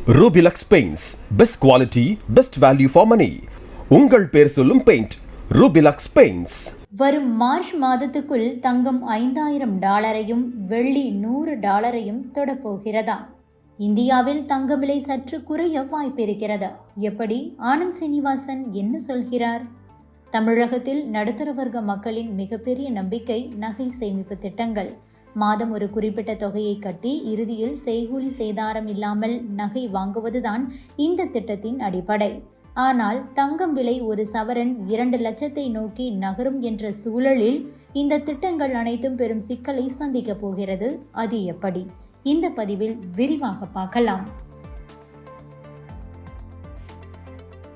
Rubilux Paints. Best quality, best value for money. உங்கள் பேர் சொல்லும் பெயிண்ட் Rubilux Paints. வரும் மார்ச் மாதத்துக்குள் தங்கம் $5000 வெள்ளி $100 தொடப்போகிறதா? இந்தியாவில் தங்க விலை சற்று குறைய வாய்ப்பிருக்கிறது. எப்படி? ஆனந்த் சீனிவாசன் என்ன சொல்கிறார்? தமிழகத்தில் நடுத்தர வர்க்க மக்களின் மிகப்பெரிய நம்பிக்கை நகை சேமிப்பு திட்டங்கள். மாதம் ஒரு குறிப்பிட்ட தொகையை கட்டி இறுதியில் செய்கூலி சேதாரம் இல்லாமல் நகை வாங்குவதுதான் இந்த திட்டத்தின் அடிப்படை. ஆனால் தங்கம் விலை ஒரு சவரன் 2 லட்சத்தை நோக்கி நகரும் என்ற சூழலில் இந்த திட்டங்கள் அனைத்தும் பெரும் சிக்கலை சந்திக்கப் போகிறது. அது எப்படி? இந்த பதிவில் விரிவாக பார்க்கலாம்.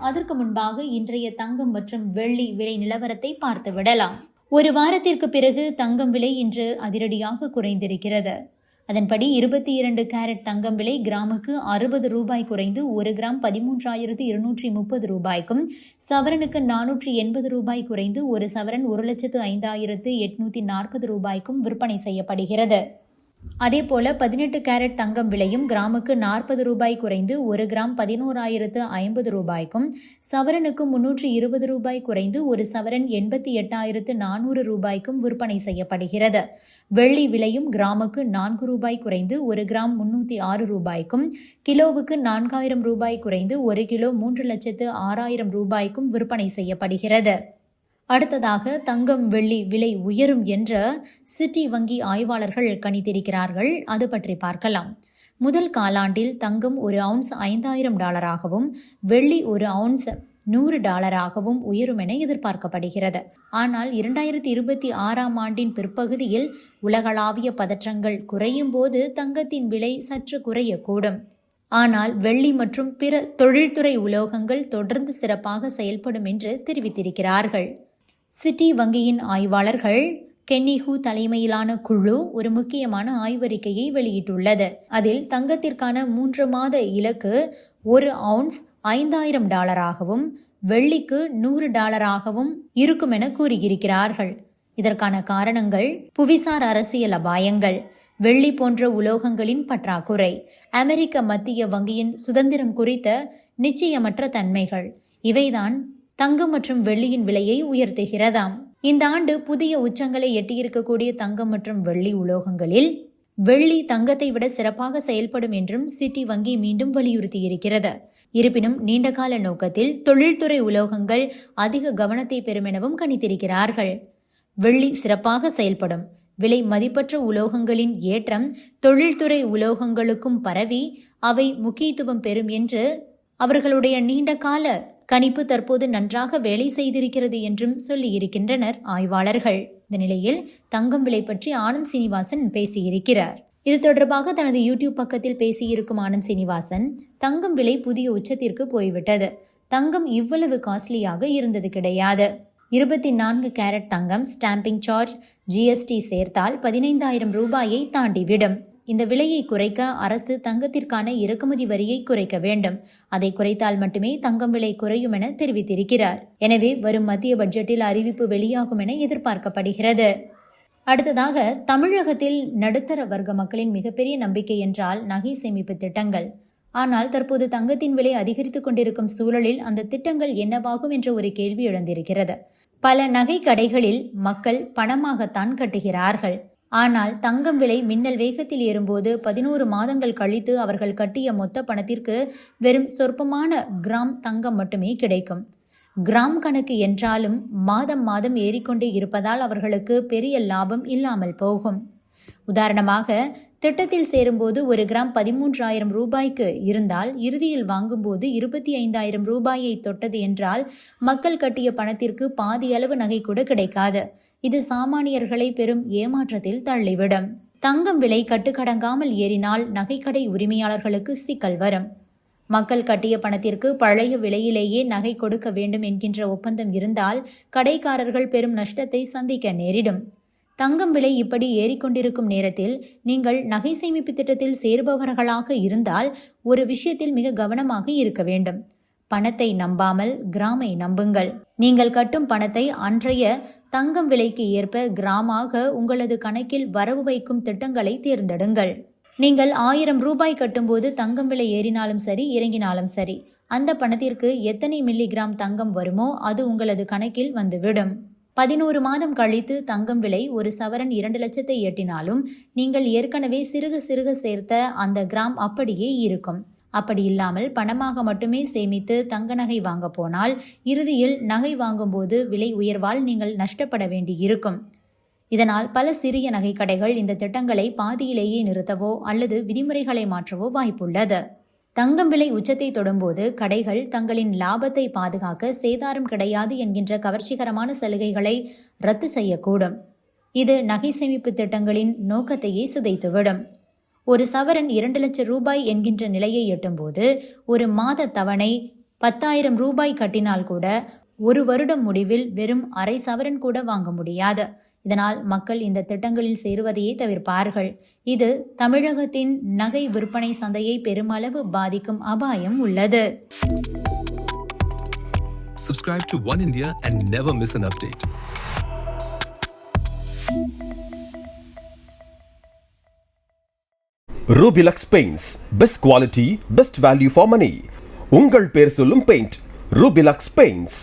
அதற்கு முன்பாக இன்றைய தங்கம் மற்றும் வெள்ளி விலை நிலவரத்தை பார்த்து விடலாம். ஒரு வாரத்திற்கு பிறகு தங்கம் விலை இன்று அதிரடியாக குறைந்திருக்கிறது. அதன்படி 22 கேரட் தங்கம் விலை கிராமுக்கு ₹60 குறைந்து 1 கிராம் 13,230 ரூபாய்க்கும், சவரனுக்கு ₹480 குறைந்து ஒரு சவரன் 1,05,840 ரூபாய்க்கும் விற்பனை செய்யப்படுகிறது. அதேபோல 18 கேரட் தங்கம் விலையும் கிராமுக்கு ₹40 குறைந்து 1 கிராம் 11,050 ரூபாய்க்கும், சவரனுக்கு ₹320 குறைந்து ஒரு சவரன் 88,400 ரூபாய்க்கும் விற்பனை செய்யப்படுகிறது. வெள்ளி விலையும் கிராமுக்கு ₹4 குறைந்து 1 கிராம் 306 ரூபாய்க்கும், கிலோவுக்கு ₹4,000 குறைந்து 1 கிலோ 3,06,000 ரூபாய்க்கும் விற்பனை செய்யப்படுகிறது. அடுத்ததாக தங்கம் வெள்ளி விலை உயரும் என்ற சிட்டி வங்கி ஆய்வாளர்கள் கணித்திருக்கிறார்கள். அது பற்றி பார்க்கலாம். முதல் காலாண்டில் தங்கம் ஒரு அவுன்ஸ் $5,000 வெள்ளி ஒரு அவுன்ஸ் $100 உயரும் என எதிர்பார்க்கப்படுகிறது. ஆனால் 2026ஆம் ஆண்டின் பிற்பகுதியில் உலகளாவிய பதற்றங்கள் குறையும் போது தங்கத்தின் விலை சற்று குறையக்கூடும். ஆனால் வெள்ளி மற்றும் பிற தொழில்துறை உலோகங்கள் தொடர்ந்து சிறப்பாக செயல்படும் என்று தெரிவித்திருக்கிறார்கள். சிட்டி வங்கியின் ஆய்வாளர்கள் கென்னி ஹூ தலைமையிலான குழு ஒரு முக்கியமான ஆய்வறிக்கையை வெளியிட்டுள்ளது. அதில் தங்கத்திற்கான 3 மாத இலக்கு ஒரு அவுன்ஸ் $5,000 வெள்ளிக்கு $100 இருக்கும் என கூறியிருக்கிறார்கள். இதற்கான காரணங்கள் புவிசார் அரசியல் அபாயங்கள், வெள்ளி போன்ற உலோகங்களின் பற்றாக்குறை, அமெரிக்க மத்திய வங்கியின் சுதந்திரம் குறித்த நிச்சயமற்ற தன்மைகள் இவைதான் தங்கம் மற்றும் வெள்ளியின் விலையை உயர்த்துகிறதாம். இந்த ஆண்டு புதிய உச்சங்களை எட்டியிருக்கக்கூடிய தங்கம் மற்றும் வெள்ளி உலோகங்களில் வெள்ளி தங்கத்தை விட சிறப்பாக செயல்படும் என்றும் சிட்டி வங்கி மீண்டும் வலியுறுத்தியிருக்கிறது. இருப்பினும் நீண்டகால நோக்கத்தில் தொழில்துறை உலோகங்கள் அதிக கவனத்தை பெறும் எனவும் கணித்திருக்கிறார்கள். வெள்ளி சிறப்பாக செயல்படும். விலை மதிப்பற்ற உலோகங்களின் ஏற்றம் தொழில்துறை உலோகங்களுக்கும் பரவி அவை முக்கியத்துவம் பெறும் என்று அவர்களுடைய நீண்டகால கணிப்பு தற்போது நன்றாக வேலை செய்திருக்கிறது என்றும் சொல்லியிருக்கின்றனர் ஆய்வாளர்கள். இந்த நிலையில் தங்கம் விலை பற்றி ஆனந்த் சீனிவாசன் பேசியிருக்கிறார். இது தொடர்பாக தனது யூடியூப் பக்கத்தில் பேசியிருக்கும் ஆனந்த் சீனிவாசன், தங்கம் விலை புதிய உச்சத்திற்கு போய்விட்டது. தங்கம் இவ்வளவு காஸ்ட்லியாக இருந்தது கிடையாது. 24 கேரட் தங்கம் ஸ்டாம்பிங் சார்ஜ் GST சேர்த்தால் $15,000 தாண்டிவிடும். இந்த விலையை குறைக்க அரசு தங்கத்திற்கான இறக்குமதி வரியை குறைக்க வேண்டும். அதை குறைத்தால் மட்டுமே தங்கம் விலை குறையும் என தெரிவித்திருக்கிறார். எனவே வரும் மத்திய பட்ஜெட்டில் அறிவிப்பு வெளியாகும் என எதிர்பார்க்கப்படுகிறது. அடுத்ததாக தமிழகத்தில் நடுத்தர வர்க்க மக்களின் மிகப்பெரிய நம்பிக்கை என்றால் நகை சேமிப்பு திட்டங்கள். ஆனால் தற்போது தங்கத்தின் விலை அதிகரித்து கொண்டிருக்கும் சூழலில் அந்த திட்டங்கள் என்னவாகும் என்ற ஒரு கேள்வி எழுந்திருக்கிறது. பல நகை கடைகளில் மக்கள் பணமாகத்தான் கட்டுகிறார்கள். ஆனால் தங்கம் விலை மின்னல் வேகத்தில் ஏறும்போது 11 மாதங்கள் கழித்து அவர்கள் கட்டிய மொத்த பணத்திற்கு வெறும் சொற்பமான கிராம் தங்கம் மட்டுமே கிடைக்கும். கிராம் கணக்கு என்றாலும் மாதம் மாதம் ஏறிக்கொண்டே இருப்பதால் அவர்களுக்கு பெரிய லாபம் இல்லாமல் போகும். உதாரணமாக திட்டத்தில் சேரும்போது 1 கிராம் $13,000 இருந்தால் இறுதியில் வாங்கும்போது $25,000 தொட்டது என்றால் மக்கள் கட்டிய பணத்திற்கு பாதி அளவு நகை கூட கிடைக்காது. இது சாமானியர்களை பெரும் ஏமாற்றத்தில் தள்ளிவிடும். தங்கம் விலை கட்டுக்கடங்காமல் ஏறினால் நகைக்கடை உரிமையாளர்களுக்கு சிக்கல் வரும். மக்கள் கட்டிய பணத்திற்கு பழைய விலையிலேயே நகை கொடுக்க வேண்டும் என்கின்ற ஒப்பந்தம் இருந்தால் கடைக்காரர்கள் பெரும் நஷ்டத்தை சந்திக்க நேரிடும். தங்கம் விலை இப்படி ஏறிக்கொண்டிருக்கும் நேரத்தில் நீங்கள் நகை சேமிப்பு திட்டத்தில் சேருபவர்களாக இருந்தால் ஒரு விஷயத்தில் மிக கவனமாக இருக்க வேண்டும். பணத்தை நம்பாமல் கிராமை நம்புங்கள். நீங்கள் கட்டும் பணத்தை அன்றைய தங்கம் விலைக்கு ஏற்ப கிராமாக உங்களது கணக்கில் வரவு வைக்கும் திட்டங்களை தேர்ந்தெடுங்கள். நீங்கள் 1000 ரூபாய் கட்டும்போது தங்கம் விலை ஏறினாலும் சரி இறங்கினாலும் சரி, அந்த பணத்திற்கு எத்தனை மில்லிகிராம் தங்கம் வருமோ அது உங்களது கணக்கில் வந்துவிடும். 11 மாதம் கழித்து தங்கம் விலை ஒரு சவரன் 2 லட்சத்தை எட்டினாலும் நீங்கள் ஏற்கனவே சிறுக சிறுக சேர்த்த அந்த கிராம் அப்படியே இருக்கும். அப்படி இல்லாமல் பணமாக மட்டுமே சேமித்து தங்க நகை வாங்க போனால் இறுதியில் நகை வாங்கும்போது விலை உயர்வால் நீங்கள் நஷ்டப்பட வேண்டியிருக்கும். இதனால் பல சிறிய நகை கடைகள் இந்த திட்டங்களை பாதியிலேயே நிறுத்தவோ அல்லது விதிமுறைகளை மாற்றவோ வாய்ப்புள்ளது. தங்கம் விலை உச்சத்தை தொடும்போது கடைகள் தங்களின் லாபத்தை பாதுகாக்க சேதாரம் கிடையாது என்கின்ற கவர்ச்சிகரமான சலுகைகளை ரத்து செய்யக்கூடும். இது நகை சேமிப்பு திட்டங்களின் நோக்கத்தையே சிதைத்துவிடும். ஒரு சவரன் 2 லட்சம் ரூபாய் என்கின்ற நிலையை எட்டும்போது ஒரு மாத தவணை 10,000 ரூபாய் கட்டினால் கூட ஒரு வருடம் முடிவில் வெறும் அரை சவரன் கூட வாங்க முடியாது. இதனால் மக்கள் இந்த திட்டங்களில் சேருவதையே தவிர்ப்பார்கள். இது தமிழகத்தின் நகை விற்பனை சந்தையை பெருமளவு பாதிக்கும் அபாயம் உள்ளது. Subscribe to One India and never miss an update. Rubilux Paints, best quality, best value for money. உங்கள் பேர் சொல்லும் பெயிண்ட் Rubilux Paints.